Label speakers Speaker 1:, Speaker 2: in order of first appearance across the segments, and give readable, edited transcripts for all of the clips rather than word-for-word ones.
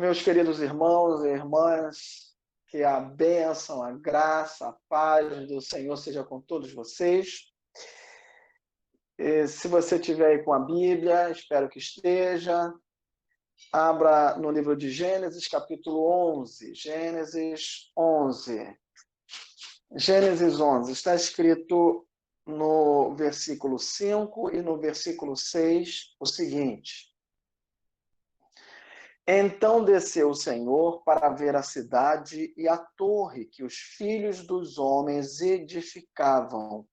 Speaker 1: Meus queridos irmãos e irmãs, que a bênção, a graça, a paz do Senhor seja com todos vocês. E se você estiver aí com a Bíblia, espero que esteja, abra no livro de Gênesis, capítulo 11. Gênesis 11. Gênesis 11. Está escrito no versículo 5 e no versículo 6 o seguinte: Então desceu o Senhor para ver a cidade e a torre que os filhos dos homens edificavam.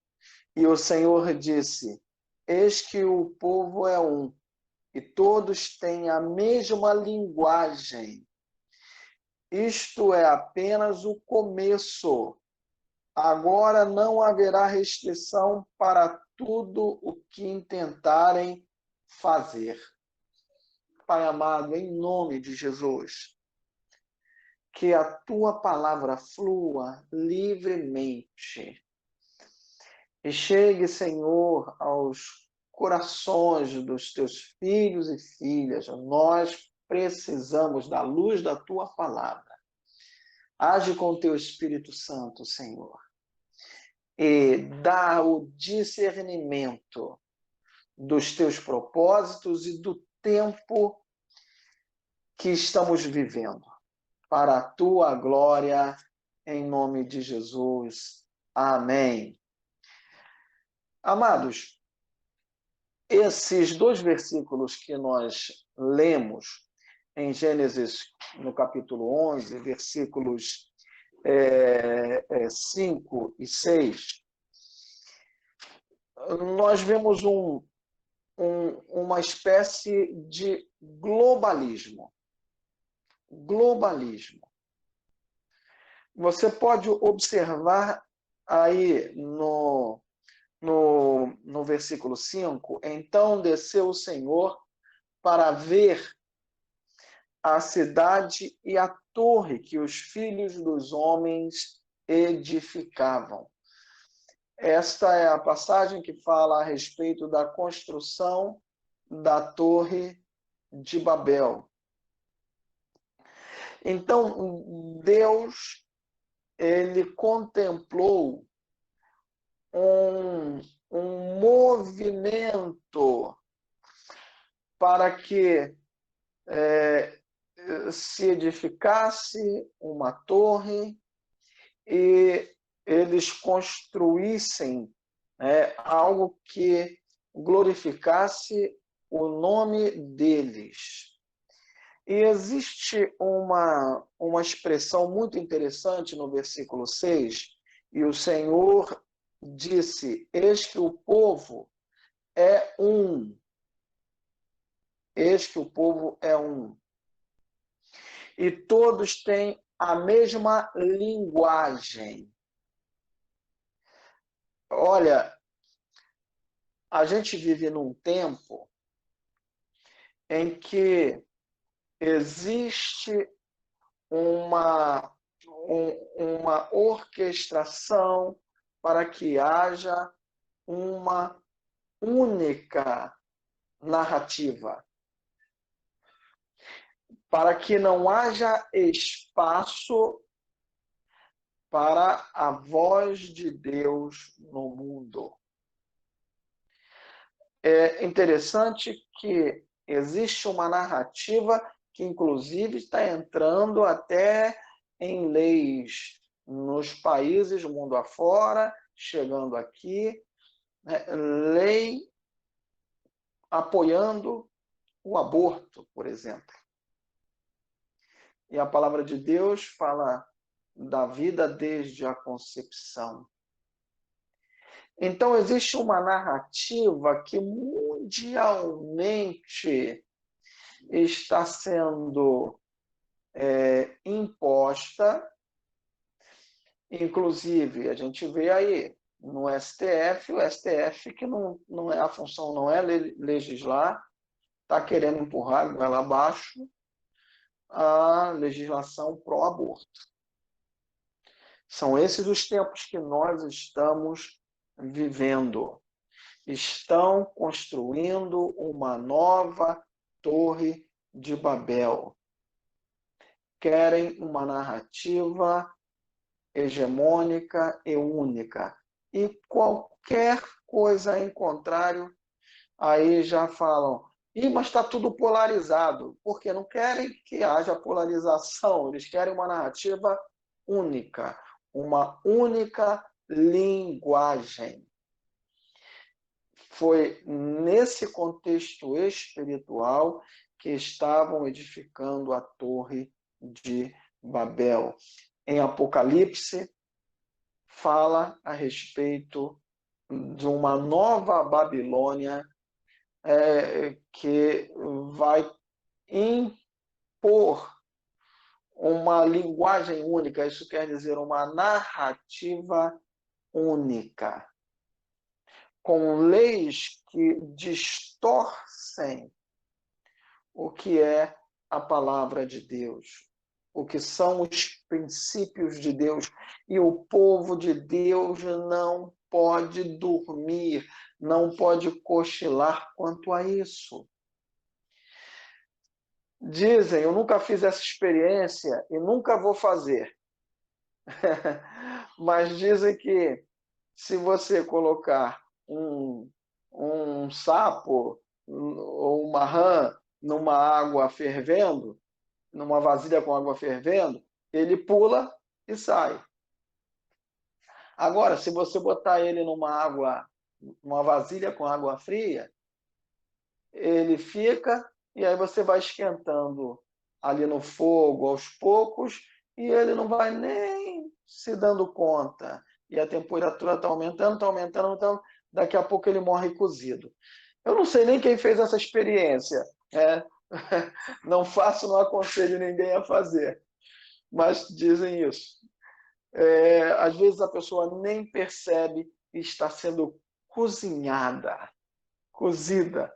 Speaker 1: E o Senhor disse: Eis que o povo é um, e todos têm a mesma linguagem. Isto é apenas o começo. Agora não haverá restrição para tudo o que intentarem fazer. Pai amado, em nome de Jesus, que a tua palavra flua livremente e chegue, Senhor, aos corações dos teus filhos e filhas. Nós precisamos da luz da tua palavra. Age com o teu Espírito Santo, Senhor, e dá o discernimento dos teus propósitos e do tempo que estamos vivendo, para a tua glória, em nome de Jesus. Amém. Amados, esses dois versículos que nós lemos em Gênesis, no capítulo 11, versículos 5 e 6, nós vemos uma espécie de globalismo. Globalismo. Você pode observar aí no versículo 5, então desceu o Senhor para ver a cidade e a torre que os filhos dos homens edificavam. Esta é a passagem que fala a respeito da construção da Torre de Babel. Então, Deus, ele contemplou um movimento para que se edificasse uma torre e eles construíssem algo que glorificasse o nome deles. E existe uma expressão muito interessante no versículo 6, e o Senhor disse: Eis que o povo é um. Eis que o povo é um. E todos têm a mesma linguagem. Olha, a gente vive num tempo em que existe uma orquestração para que haja uma única narrativa, para que não haja espaço para a voz de Deus no mundo. É interessante que existe uma narrativa que, inclusive, está entrando até em leis nos países do mundo afora, chegando aqui, lei apoiando o aborto, por exemplo. E a palavra de Deus fala da vida desde a concepção. Então, existe uma narrativa que mundialmente está sendo imposta. Inclusive, a gente vê aí no STF, o STF que não é a função, não é legislar, está querendo empurrar goela abaixo a legislação pró-aborto. São esses os tempos que nós estamos vivendo. Estão construindo uma nova Torre de Babel. querem uma narrativa hegemônica e única. E qualquer coisa em contrário, aí já falam, mas está tudo polarizado, porque não querem que haja polarização, eles querem uma narrativa única, uma única linguagem. Foi nesse contexto espiritual que estavam edificando a Torre de Babel. Em Apocalipse, fala a respeito de uma nova Babilônia que vai impor uma linguagem única, isso quer dizer uma narrativa única, com leis que distorcem o que é a palavra de Deus, o que são os princípios de Deus. E o povo de Deus não pode dormir, não pode cochilar quanto a isso. Dizem, eu nunca fiz essa experiência e nunca vou fazer, mas dizem que se você colocar um sapo ou uma rã numa água fervendo, numa vasilha com água fervendo, ele pula e sai. Agora, se você botar ele numa vasilha com água fria, ele fica e aí você vai esquentando ali no fogo aos poucos e ele não vai nem se dando conta. E a temperatura está aumentando, então daqui a pouco ele morre cozido. Eu não sei nem quem fez essa experiência. Não faço, não aconselho ninguém a fazer. Mas dizem isso. Às vezes a pessoa nem percebe que está sendo cozinhada, cozida.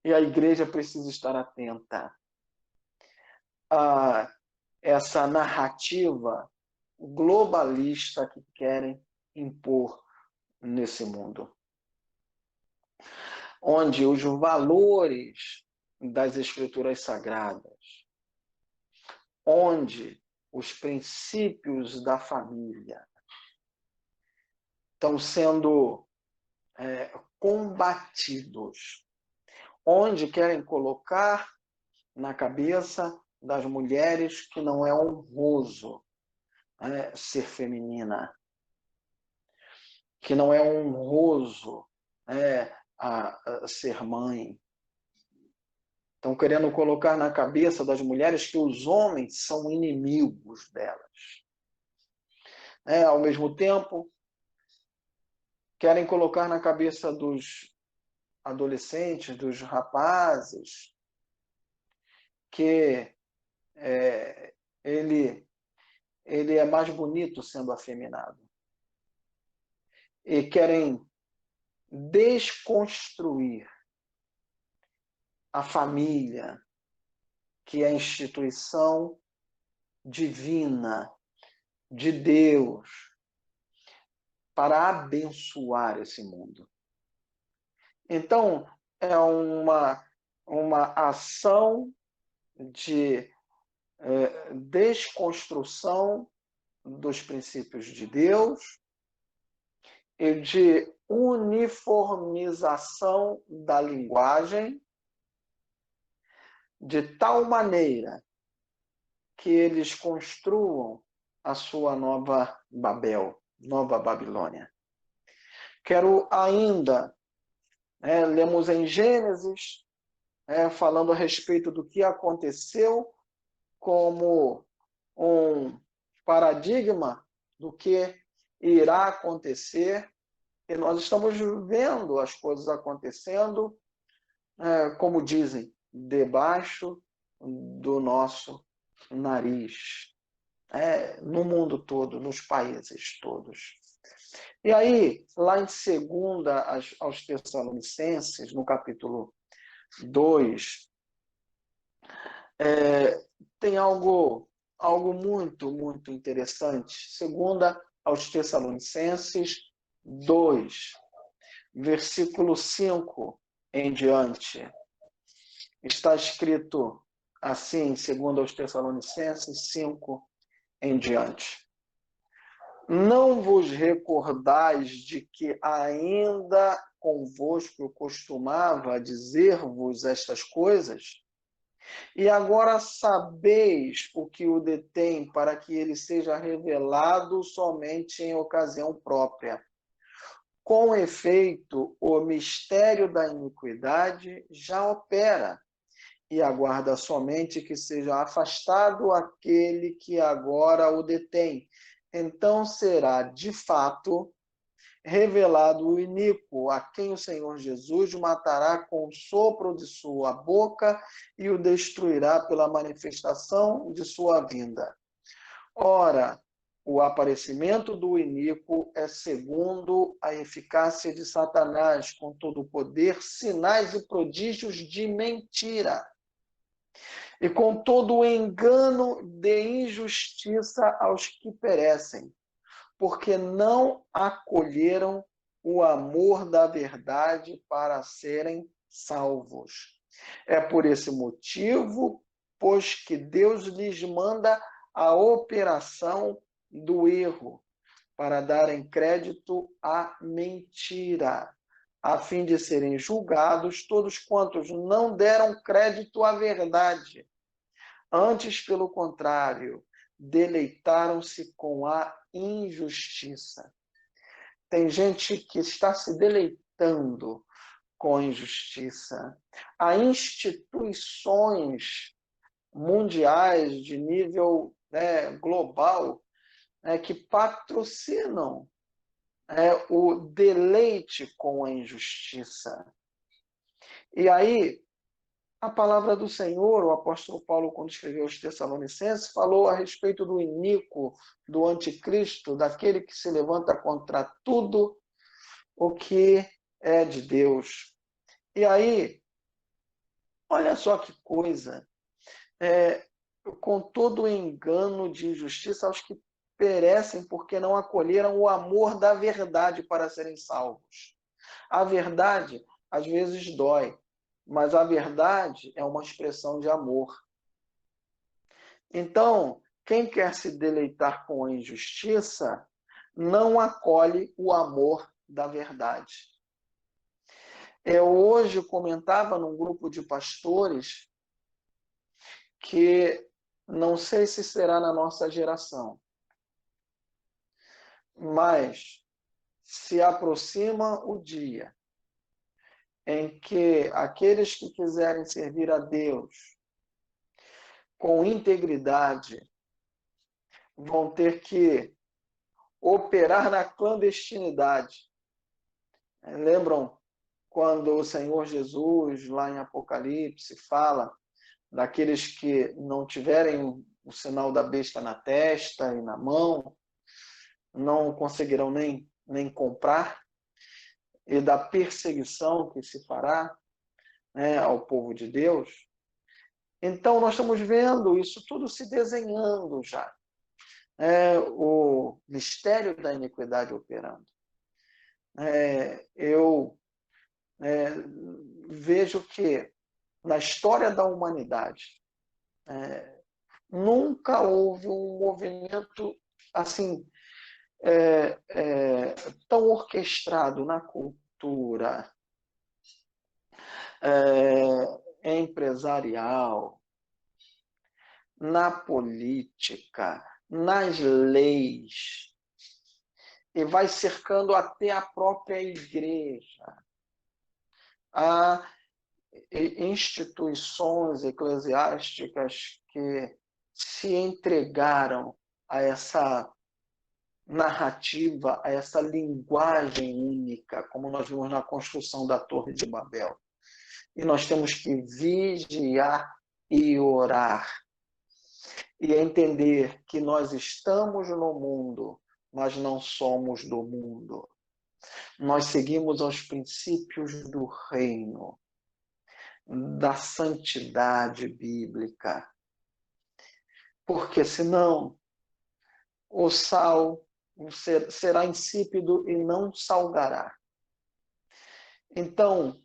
Speaker 1: E a igreja precisa estar atenta a essa narrativa globalista que querem impor nesse mundo, onde os valores das escrituras sagradas, onde os princípios da família estão sendo combatidos, onde querem colocar na cabeça das mulheres que não é honroso ser feminina, que não é honroso a ser mãe. Estão querendo colocar na cabeça das mulheres que os homens são inimigos delas. Ao mesmo tempo, querem colocar na cabeça dos adolescentes, dos rapazes, que ele é mais bonito sendo afeminado. E querem desconstruir a família, que é a instituição divina de Deus para abençoar esse mundo. Então, é uma ação de desconstrução dos princípios de Deus e de uniformização da linguagem, de tal maneira que eles construam a sua nova Babel, nova Babilônia. Quero ainda, lemos em Gênesis, falando a respeito do que aconteceu como um paradigma do que irá acontecer, e nós estamos vendo as coisas acontecendo, como dizem, debaixo do nosso nariz, no mundo todo, nos países todos. E aí, lá em 2 aos Tessalonicenses, no capítulo 2, tem algo muito, muito interessante. 2 aos Tessalonicenses 2, versículo 5 em diante. Está escrito assim, segundo aos Tessalonicenses 5 em diante. Não vos recordais de que ainda convosco eu costumava dizer-vos estas coisas? E agora sabeis o que o detém, para que ele seja revelado somente em ocasião própria. Com efeito, o mistério da iniquidade já opera, e aguarda somente que seja afastado aquele que agora o detém. Então será, de fato, revelado o iníquo, a quem o Senhor Jesus matará com o sopro de sua boca e o destruirá pela manifestação de sua vinda. Ora, o aparecimento do iníquo é segundo a eficácia de Satanás, com todo o poder, sinais e prodígios de mentira, e com todo o engano de injustiça aos que perecem, porque não acolheram o amor da verdade para serem salvos. É por esse motivo, pois que Deus lhes manda a operação do erro, para darem crédito à mentira, a fim de serem julgados todos quantos não deram crédito à verdade. Antes, pelo contrário, deleitaram-se com a injustiça. Tem gente que está se deleitando com a injustiça. Há instituições mundiais de nível, global, que patrocinam o deleite com a injustiça. E aí, a palavra do Senhor, o apóstolo Paulo, quando escreveu aos Tessalonicenses, falou a respeito do iníquo, do anticristo, daquele que se levanta contra tudo o que é de Deus. E aí, olha só que coisa, com todo o engano de injustiça aos que perecem porque não acolheram o amor da verdade para serem salvos. A verdade, às vezes, dói, mas a verdade é uma expressão de amor. Então, quem quer se deleitar com a injustiça, não acolhe o amor da verdade. Eu hoje comentava num grupo de pastores que não sei se será na nossa geração, mas se aproxima o dia em que aqueles que quiserem servir a Deus com integridade vão ter que operar na clandestinidade. Lembram quando o Senhor Jesus, lá em Apocalipse, fala daqueles que não tiverem o sinal da besta na testa e na mão, não conseguirão nem comprar, e da perseguição que se fará, ao povo de Deus? Então, nós estamos vendo isso tudo se desenhando já. O mistério da iniquidade operando. Eu vejo que na história da humanidade nunca houve um movimento assim tão orquestrado na cultura empresarial, na política, nas leis, e vai cercando até a própria igreja. Há instituições eclesiásticas que se entregaram a essa narrativa, a essa linguagem única, como nós vimos na construção da Torre de Babel. E nós temos que vigiar e orar, e entender que nós estamos no mundo, mas não somos do mundo. Nós seguimos aos princípios do reino, da santidade bíblica. Porque senão o sal será insípido e não salgará. Então,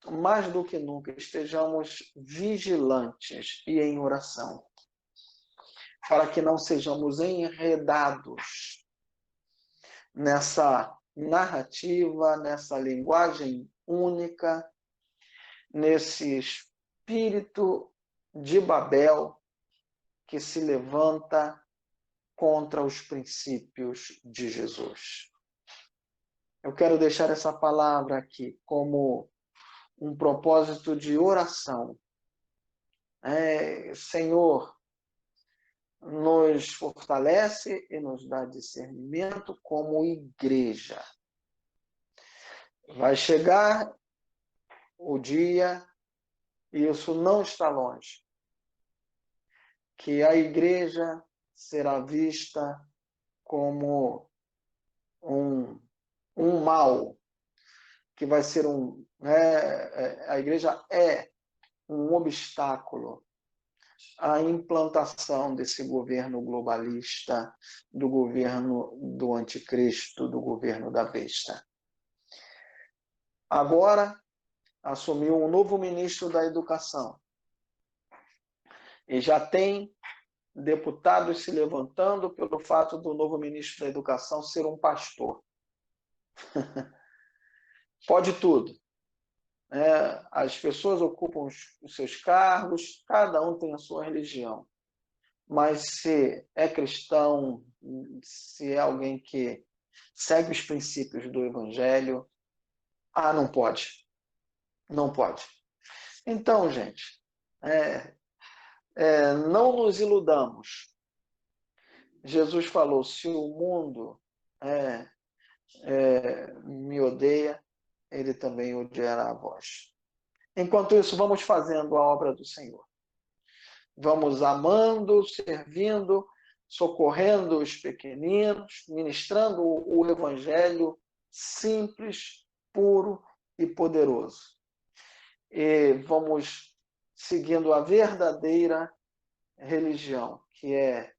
Speaker 1: mais do que nunca, estejamos vigilantes e em oração, para que não sejamos enredados nessa narrativa, nessa linguagem única, nesse espírito de Babel que se levanta contra os princípios de Jesus. Eu quero deixar essa palavra aqui como um propósito de oração. Senhor, nos fortalece e nos dá discernimento como igreja. Vai chegar o dia, e isso não está longe, que a igreja será vista como um mal, que vai ser a igreja é um obstáculo à implantação desse governo globalista, do governo do anticristo, do governo da besta. Agora, assumiu um novo ministro da Educação. E já tem deputados se levantando pelo fato do novo ministro da Educação ser um pastor. Pode tudo. As pessoas ocupam os seus cargos, cada um tem a sua religião. Mas se é cristão, se é alguém que segue os princípios do Evangelho, não pode. Não pode. Então, gente, não nos iludamos. Jesus falou, se o mundo me odeia, ele também odiará a vós. Enquanto isso, vamos fazendo a obra do Senhor. Vamos amando, servindo, socorrendo os pequeninos, ministrando o Evangelho simples, puro e poderoso. E vamos seguindo a verdadeira religião, que é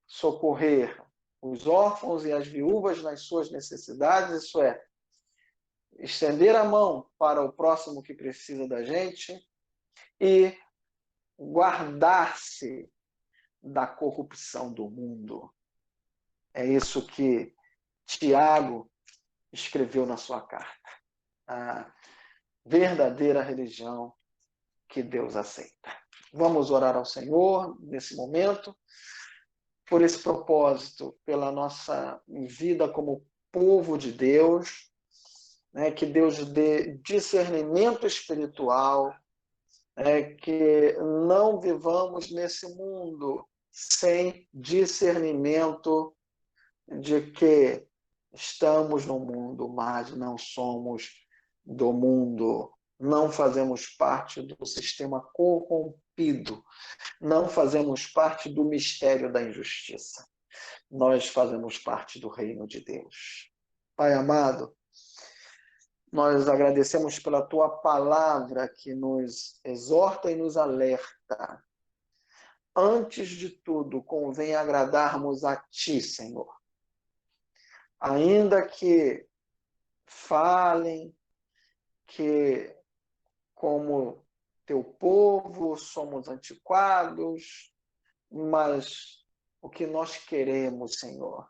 Speaker 1: socorrer os órfãos e as viúvas nas suas necessidades, isso é, estender a mão para o próximo que precisa da gente e guardar-se da corrupção do mundo. É isso que Tiago escreveu na sua carta. A verdadeira religião que Deus aceita. Vamos orar ao Senhor nesse momento, por esse propósito, pela nossa vida como povo de Deus, que Deus dê discernimento espiritual, que não vivamos nesse mundo sem discernimento de que estamos no mundo, mas não somos do mundo, não fazemos parte do sistema corrompido, não fazemos parte do mistério da injustiça. Nós fazemos parte do reino de Deus. Pai amado, nós agradecemos pela tua palavra que nos exorta e nos alerta. Antes de tudo, convém agradarmos a ti, Senhor. Ainda que falem que, como teu povo, somos antiquados, mas o que nós queremos, Senhor,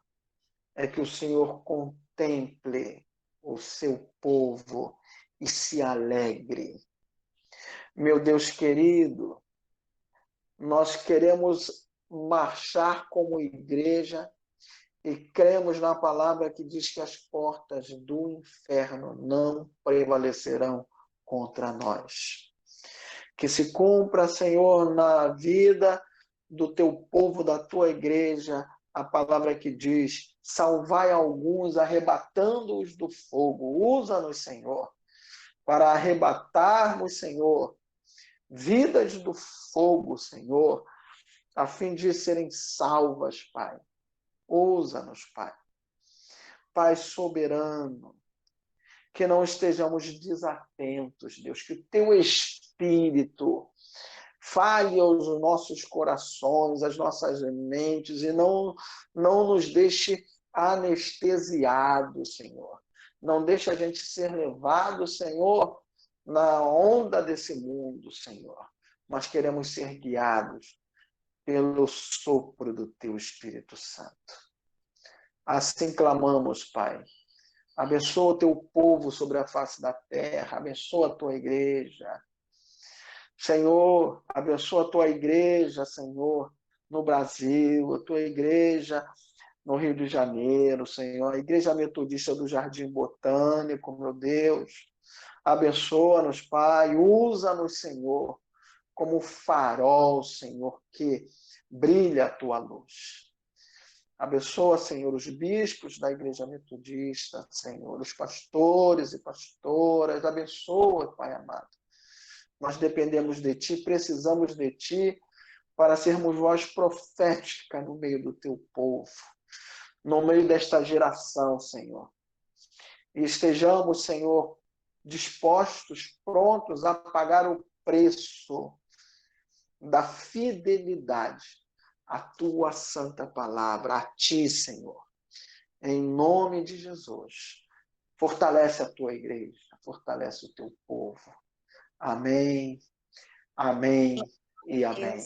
Speaker 1: é que o Senhor contemple o seu povo e se alegre. Meu Deus querido, nós queremos marchar como igreja e cremos na palavra que diz que as portas do inferno não prevalecerão contra nós. Que se cumpra, Senhor, na vida do teu povo, da tua igreja, a palavra que diz, salvai alguns, arrebatando-os do fogo. Usa-nos, Senhor, para arrebatarmos, Senhor, vidas do fogo, Senhor, a fim de serem salvas, Pai. Usa-nos, Pai. Pai soberano, que não estejamos desatentos, Deus, que o teu Espírito fale aos nossos corações, às nossas mentes, e não nos deixe anestesiados, Senhor. Não deixe a gente ser levado, Senhor, na onda desse mundo, Senhor, mas queremos ser guiados pelo sopro do Teu Espírito Santo. Assim clamamos, Pai. Abençoa o Teu povo sobre a face da terra, abençoa a Tua igreja. Senhor, abençoa a Tua igreja, Senhor, no Brasil, a Tua igreja no Rio de Janeiro, Senhor, a Igreja Metodista do Jardim Botânico, meu Deus. Abençoa-nos, Pai, usa-nos, Senhor, como farol, Senhor, que brilha a Tua luz. Abençoa, Senhor, os bispos da Igreja Metodista, Senhor, os pastores e pastoras. Abençoa, Pai amado. Nós dependemos de Ti, precisamos de Ti para sermos voz profética no meio do Teu povo, no meio desta geração, Senhor. E estejamos, Senhor, dispostos, prontos a pagar o preço da fidelidade à Tua santa palavra, a Ti, Senhor. Em nome de Jesus. Fortalece a Tua igreja, fortalece o Teu povo. Amém, amém e amém.